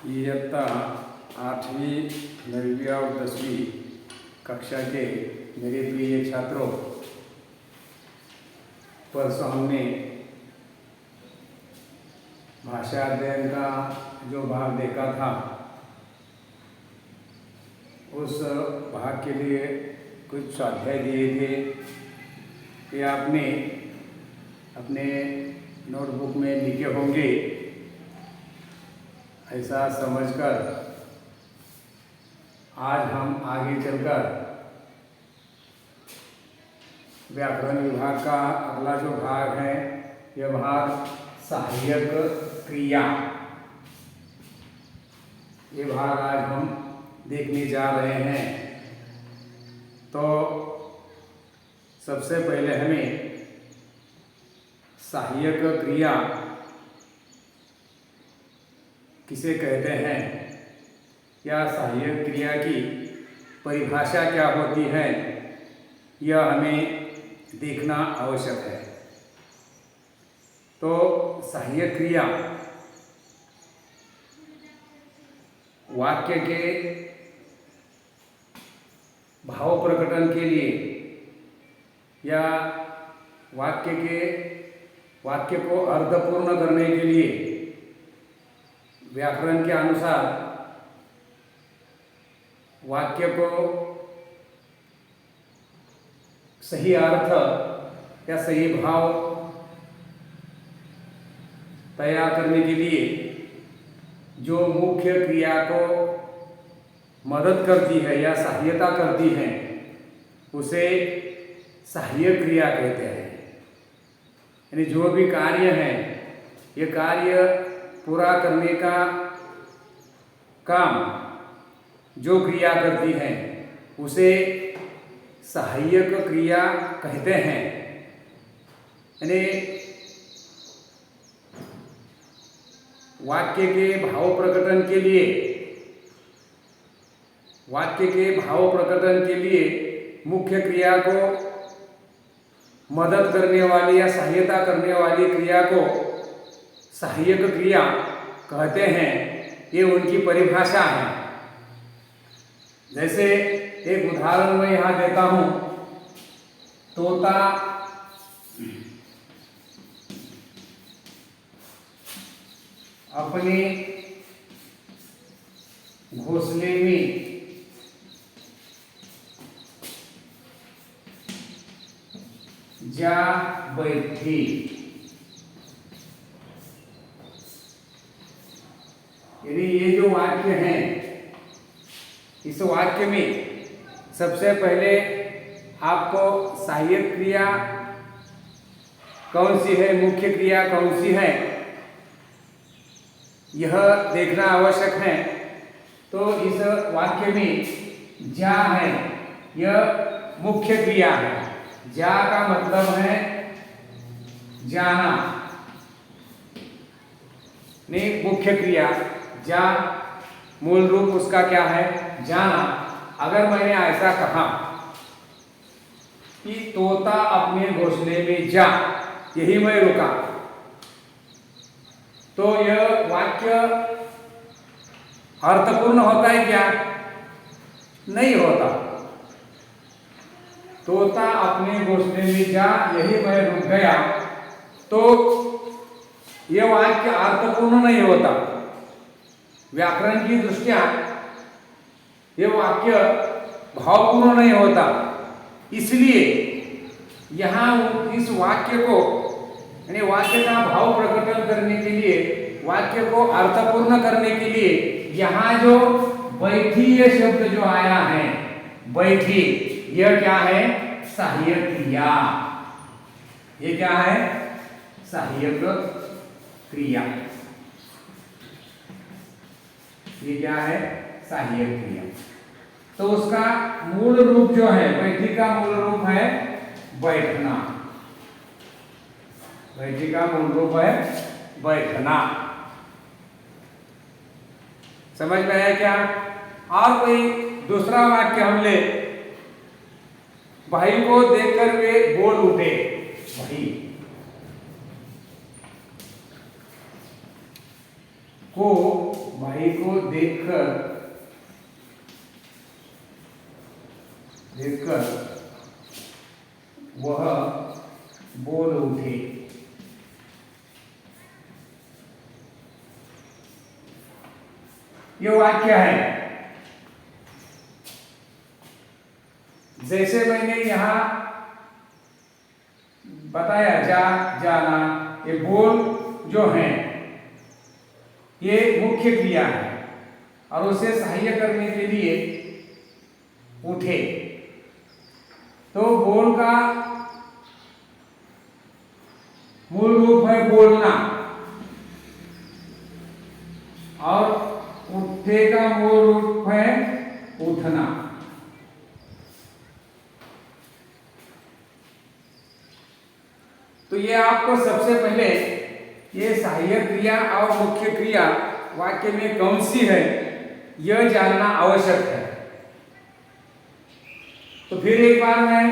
इयत्ता 8वीं 9वीं और 10वीं कक्षा के मेरे प्रिय छात्रों, परसों हमने भाषा अध्ययन का जो भाग देखा था, उस भाग के लिए कुछ स्वाध्याय दिए थे कि आपने अपने नोटबुक में लिखे होंगे। ऐसा समझकर आज हम आगे चलकर व्याकरण विभाग का अगला जो भाग है, यह भाग सहायक क्रिया, ये भाग आज हम देखने जा रहे हैं। तो सबसे पहले हमें सहायक क्रिया किसे कहते हैं या सहायक क्रिया की परिभाषा क्या होती है, यह हमें देखना आवश्यक है। तो सहायक क्रिया वाक्य के भाव प्रकटन के लिए या वाक्य को अर्थपूर्ण करने के लिए व्याकरण के अनुसार वाक्य को सही अर्थ या सही भाव तैयार करने के लिए जो मुख्य क्रिया को मदद करती है या सहायता करती है, उसे सहायक क्रिया कहते हैं। यानी जो भी कार्य है, ये कार्य पूरा करने का काम जो क्रिया करती है, उसे सहायक क्रिया कहते हैं। यानी वाक्य के भाव प्रकटन के लिए मुख्य क्रिया को मदद करने वाली या सहायता करने वाली क्रिया को सहायक क्रिया कहते हैं। ये उनकी परिभाषा है। जैसे एक उदाहरण मैं यहाँ देता हूँ। तोता अपने घोंसले में जा बैठी। यदि ये जो वाक्य है, इस वाक्य में सबसे पहले आपको सहायक क्रिया कौन सी है, मुख्य क्रिया कौन सी है, यह देखना आवश्यक है। तो इस वाक्य में जा है, यह मुख्य क्रिया है। जा का मतलब है जाना, नहीं मुख्य क्रिया। जा मूल रूप उसका क्या है, जाना। अगर मैंने ऐसा कहा कि तोता अपने घोंसले में जा, यही मैं रुका, तो यह वाक्य अर्थपूर्ण होता है क्या? नहीं होता। तोता अपने घोंसले में जा, यही मैं रुक गया, तो यह वाक्य अर्थपूर्ण नहीं होता। व्याकरण की दृष्टया यह वाक्य भावपूर्ण नहीं होता। इसलिए यहाँ इस वाक्य को, यानी वाक्य का भाव प्रकटन करने के लिए, वाक्य को अर्थपूर्ण करने के लिए, यहाँ जो बैठी ये शब्द जो आया है, बैठी, यह क्या है? सहायक क्रिया। ये क्या है? सहायक क्रिया। ये क्या है? सहायक क्रिया। तो उसका मूल रूप जो है, बैठी का मूल रूप है बैठना। बैठी का मूल रूप है बैठना। समझ में आया क्या? और कोई दूसरा वाक्य हम ले। भाई को देखकर वे बोल उठे। भाई को भाई को देखकर वह बोल उठे। ये वाक्य है। जैसे मैंने यहां बताया, जाना, ये बोल जो है ये मुख्य क्रिया है और उसे सहाय्य करने के लिए उठे। तो बोल का मूल रूप है बोलना और उठे का मूल रूप है उठना। तो ये आपको सबसे पहले ये सहायक क्रिया और मुख्य क्रिया वाक्य में कौन सी है यह जानना आवश्यक है। तो फिर एक बार मैं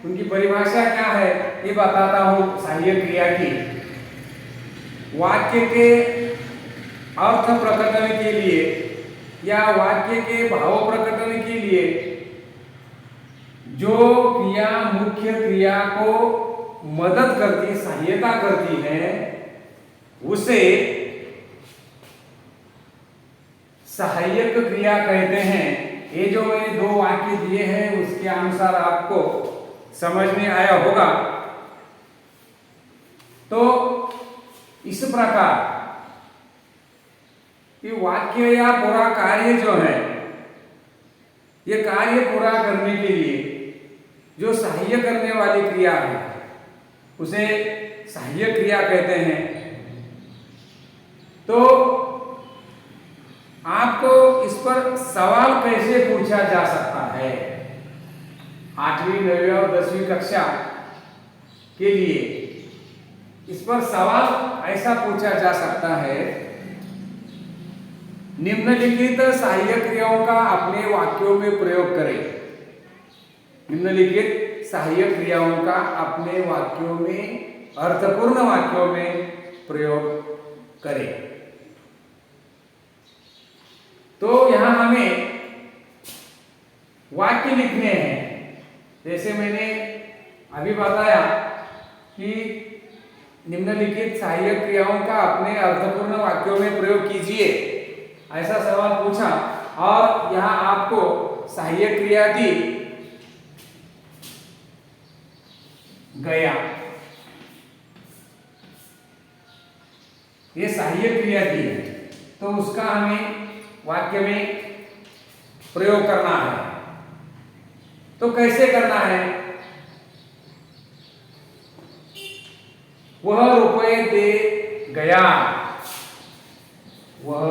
उनकी परिभाषा क्या है ये बताता हूं। सहायक क्रिया की वाक्य के अर्थ प्रकटन के लिए या वाक्य के भाव प्रकटन के लिए जो क्रिया मुख्य क्रिया को मदद करती, सहायता करती है, उसे सहायक क्रिया कहते हैं। ये जो मैंने दो वाक्य दिए हैं उसके अनुसार आपको समझ में आया होगा। तो इस प्रकार ये वाक्य या पूरा कार्य जो है, ये कार्य पूरा करने के लिए जो सहाय्य करने वाली क्रिया है उसे सहायक क्रिया कहते हैं। तो आपको इस पर सवाल कैसे पूछा जा सकता है? 8वीं, 9वीं और 10वीं कक्षा के लिए इस पर सवाल ऐसा पूछा जा सकता है, निम्नलिखित सहायक क्रियाओं का अपने वाक्यों में प्रयोग करें। निम्नलिखित सहायक क्रियाओं का अपने वाक्यों में, अर्थपूर्ण वाक्यों में प्रयोग करें। तो यहां हमें वाक्य लिखने हैं। जैसे मैंने अभी बताया कि निम्नलिखित सहायक क्रियाओं का अपने अर्थपूर्ण वाक्यों में प्रयोग कीजिए, ऐसा सवाल पूछा और यहां आपको सहायक क्रिया दी गया। ये सहायक क्रिया दी है तो उसका हमें वाक्य में प्रयोग करना है। तो कैसे करना है? वह रुपए दे गया। वह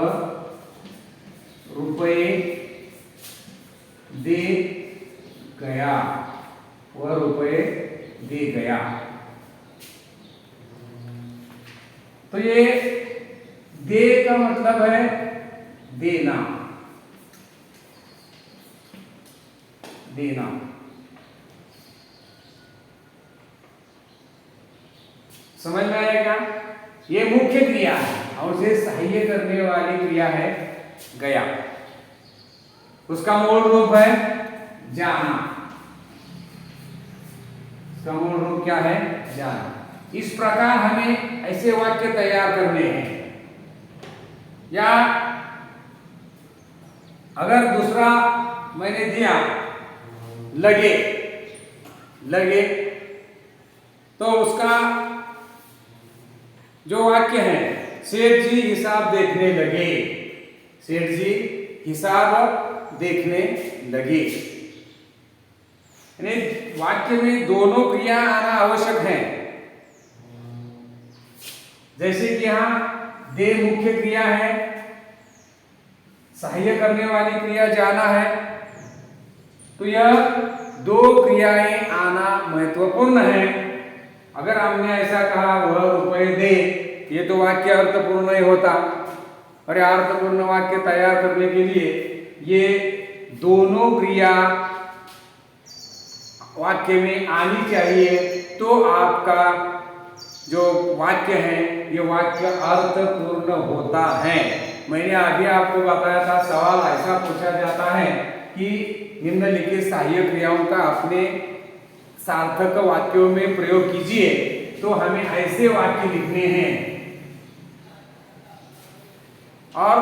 रुपए दे गया। वह रुपए दे गया। तो ये दे का मतलब है देना। देना समझ में आया क्या? ये मुख्य क्रिया है और उसे सहाय्य करने वाली क्रिया है गया। उसका मूल रूप है जाना। उसका मूल रूप क्या है? जाना। इस प्रकार हमें ऐसे वाक्य तैयार करने हैं। या अगर दूसरा मैंने दिया लगे, लगे, तो उसका जो वाक्य है, सेठ जी हिसाब देखने लगे। सेठ जी हिसाब देखने लगे। वाक्य में दोनों क्रिया आना आवश्यक है। जैसे कि यहां दे मुख्य क्रिया है, सहाय्य करने वाली क्रिया जाना है, तो यह दो क्रियाएं आना महत्वपूर्ण है। अगर हमने ऐसा कहा वह रुपए दे, ये तो वाक्य अर्थपूर्ण नहीं होता। और अर्थपूर्ण वाक्य तैयार करने के लिए ये दोनों क्रिया वाक्य में आनी चाहिए, तो आपका जो वाक्य है ये वाक्य अर्थपूर्ण होता है। मैंने अभी आपको बताया था, सवाल ऐसा पूछा जाता है कि निम्नलिखित सहायक क्रियाओं का अपने सार्थक वाक्यों में प्रयोग कीजिए। तो हमें ऐसे वाक्य लिखने हैं। और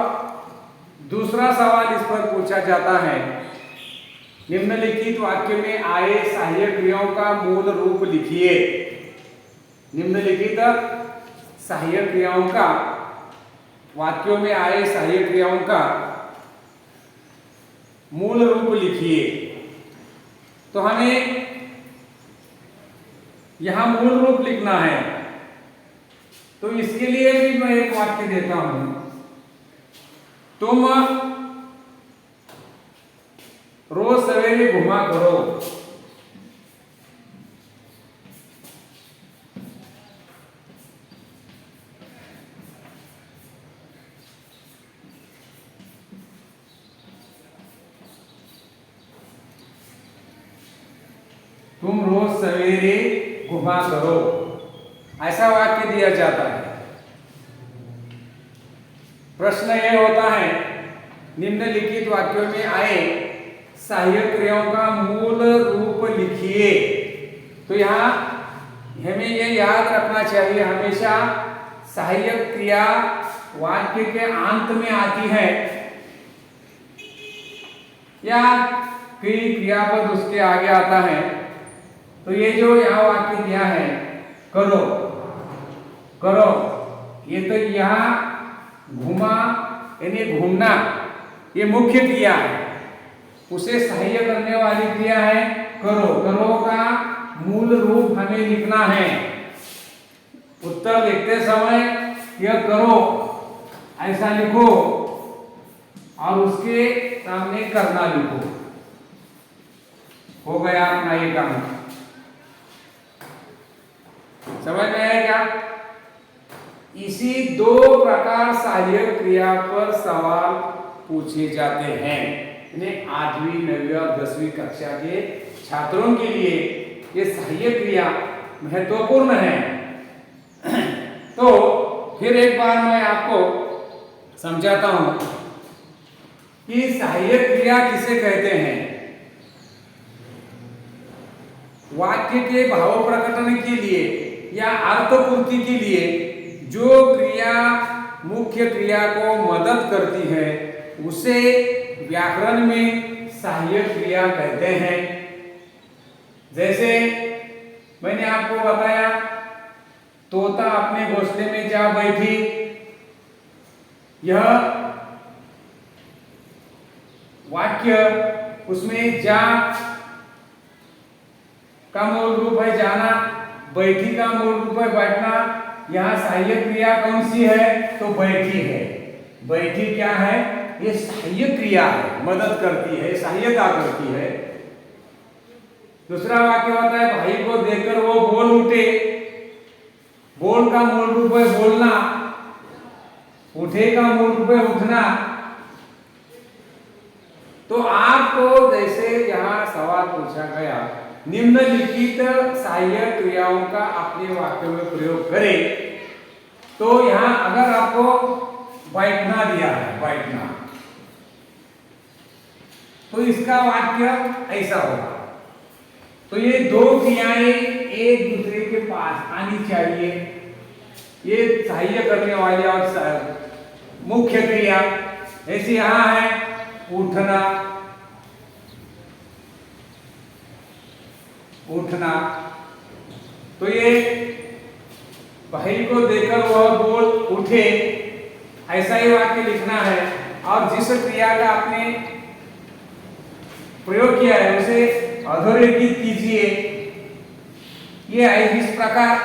दूसरा सवाल इस पर पूछा जाता है, निम्नलिखित वाक्य में आए सहायक क्रियाओं का मूल रूप लिखिए। निम्नलिखित सहायक क्रियाओं का, वाक्यों में आए सहायक क्रियाओं का मूल रूप लिखिए। तो हमें यहां मूल रूप लिखना है। तो इसके लिए भी मैं एक वाक्य देता हूं, तुम रोज सवेरे घुमा करो। तुम रोज सवेरे घुमा करो, ऐसा वाक्य दिया जाता है। प्रश्न यह होता है, निम्नलिखित वाक्यों में आए सहायक क्रियाओं का मूल रूप लिखिए। तो यहाँ हमें यह याद रखना चाहिए, हमेशा सहायक क्रिया वाक्य के अंत में आती है या कोई क्रियापद उसके आगे आता है। तो ये जो यहाँ वाक्य दिया है, करो करो, ये तो यहाँ घुमा यानी घूमना, ये मुख्य क्रिया है। उसे सहाय्य करने वाली क्रिया है करो। करो का मूल रूप हमें लिखना है। उत्तर लिखते समय यह करो ऐसा लिखो और उसके सामने करना लिखो। हो गया अपना ये काम। समझ में आया क्या? इसी दो प्रकार सहायक क्रिया पर सवाल पूछे जाते हैं। इन्हें 8वीं 9वीं और 10वीं कक्षा के छात्रों के लिए ये सहायक क्रिया महत्वपूर्ण है। तो फिर एक बार मैं आपको समझाता हूं कि सहायक क्रिया किसे कहते हैं। वाक्य के भाव प्रकटन के लिए या अर्थ पूर्ति के लिए जो क्रिया मुख्य क्रिया को मदद करती है उसे व्याकरण में सहायक क्रिया कहते हैं। जैसे मैंने आपको बताया, तोता अपने घोंसले में जा बैठी, यह वाक्य उसमें जा का मूल रूप है जाना, बैठी का मूल रूप है बैठना। यहाँ सहायक क्रिया कौन सी है? तो बैठी है। बैठी क्या है? ये सहायक क्रिया है, मदद करती है, सहायता करती है। दूसरा वाक्य होता है, भाई को देखकर वो बोल उठे। बोल का मूल रूप है बोलना, उठे का मूल रूप है उठना। तो आपको जैसे यहाँ सवाल पूछा गया, निम्नलिखित सहायक क्रियाओं का अपने वाक्यों में प्रयोग करें। तो यहाँ अगर आपको बैठना दिया है, बैठना, तो इसका वाक्य ऐसा होगा। तो ये दो क्रियाएं एक दूसरे के पास आनी चाहिए। ये सहाय्य करने वाली और मुख्य क्रिया। ऐसे यहां है उठना, उठना। तो ये भाई को देखकर वह बोल उठे, ऐसा ही वाक्य लिखना है। और जिस क्रिया का आपने प्रयोग किया है उसे अधोरेखित कीजिए। ये इस प्रकार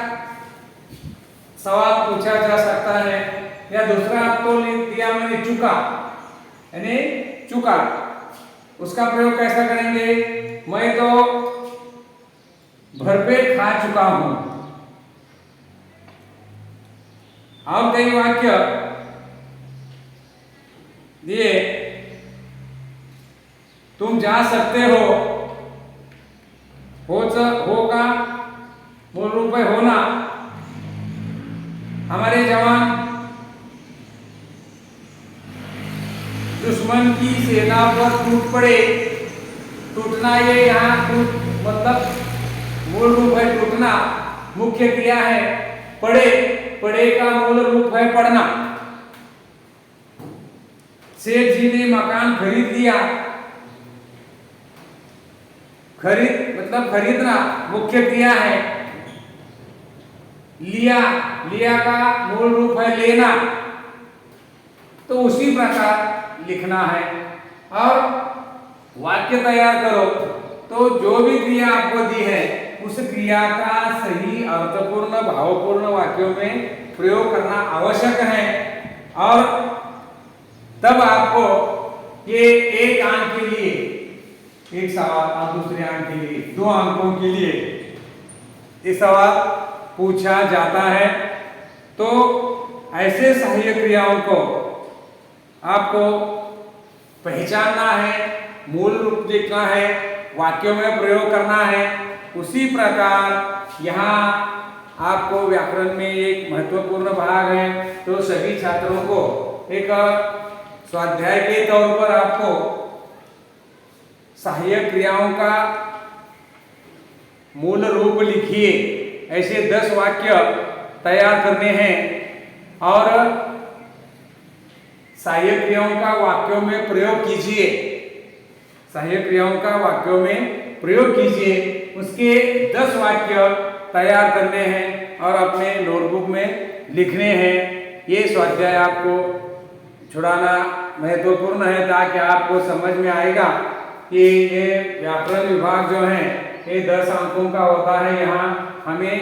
सवाल पूछा जा सकता है। या दूसरा आपको दिया मैंने चुका, यानी चुका, उसका प्रयोग कैसा करेंगे? मैं तो भरपेट खा चुका हूं। अब कई वाक्य दिए, तुम जा सकते हो, होगा मूल रूप है होना। हमारे जवान दुश्मन की सेना पर टूट पड़े। टूटना, ये यहाँ टूट मतलब मूल रूप है टूटना, मुख्य क्रिया है पड़े। पड़े का मूल रूप है पड़ना। सेठ जी ने मकान खरीद लिया। खरीद मतलब खरीदना मुख्य क्रिया है। लिया, लिया का मूल रूप है लेना। तो उसी प्रकार लिखना है। और वाक्य तैयार करो। तो जो भी क्रिया आपको दी है उस क्रिया का सही अर्थपूर्ण भावपूर्ण वाक्यों में प्रयोग करना आवश्यक है। और तब आपको ये एक अंक के लिए एक सवाल और दूसरे अंक के लिए 2 अंकों के लिए ये सवाल पूछा जाता है। तो ऐसे सहायक क्रियाओं को आपको पहचानना है, मूल रूप देखना है, वाक्यों में प्रयोग करना है। उसी प्रकार यहाँ आपको व्याकरण में एक महत्वपूर्ण भाग है। तो सभी छात्रों को एक स्वाध्याय के तौर पर आपको सहायक क्रियाओं का मूल रूप लिखिए। ऐसे 10 वाक्य तैयार करने हैं और सहायक क्रियाओं का वाक्यों में प्रयोग कीजिए। सहायक क्रियाओं का वाक्यों में प्रयोग कीजिए। उसके 10 वाक्य तैयार करने हैं और अपने नोटबुक में लिखने हैं। ये स्वाध्याय आपको छुड़ाना महत्वपूर्ण है ताकि आपको समझ में आएगा कि ये व्याकरण विभाग जो है ये 10 अंकों का होता है। यहाँ हमें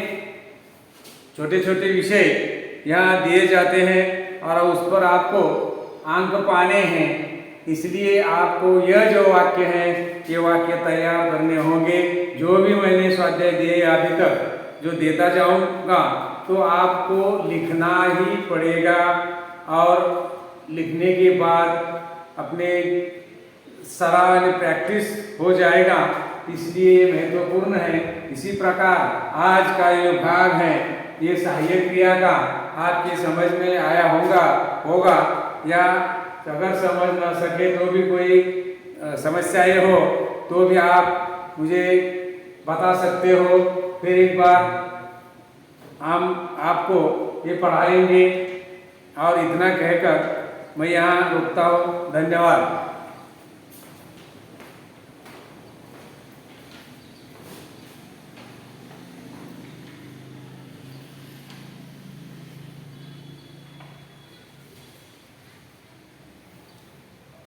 छोटे छोटे विषय यहाँ दिए जाते हैं और उस पर आपको अंक पाने हैं। इसलिए आपको यह जो वाक्य है ये वाक्य तैयार करने होंगे। जो भी मैंने स्वाध्याय दिए अभी तक जो देता जाऊंगा तो आपको लिखना ही पड़ेगा। और लिखने के बाद अपने सराहनीय प्रैक्टिस हो जाएगा। इसलिए महत्वपूर्ण है। इसी प्रकार आज का ये भाग है ये सहायक क्रिया का आपके समझ में आया होगा या अगर समझ ना सके तो भी कोई समस्याएं हो तो भी आप मुझे बता सकते हो। फिर एक बार हम आपको ये पढ़ाएंगे। और इतना कहकर मैं यहाँ रुकता हूँ। धन्यवाद।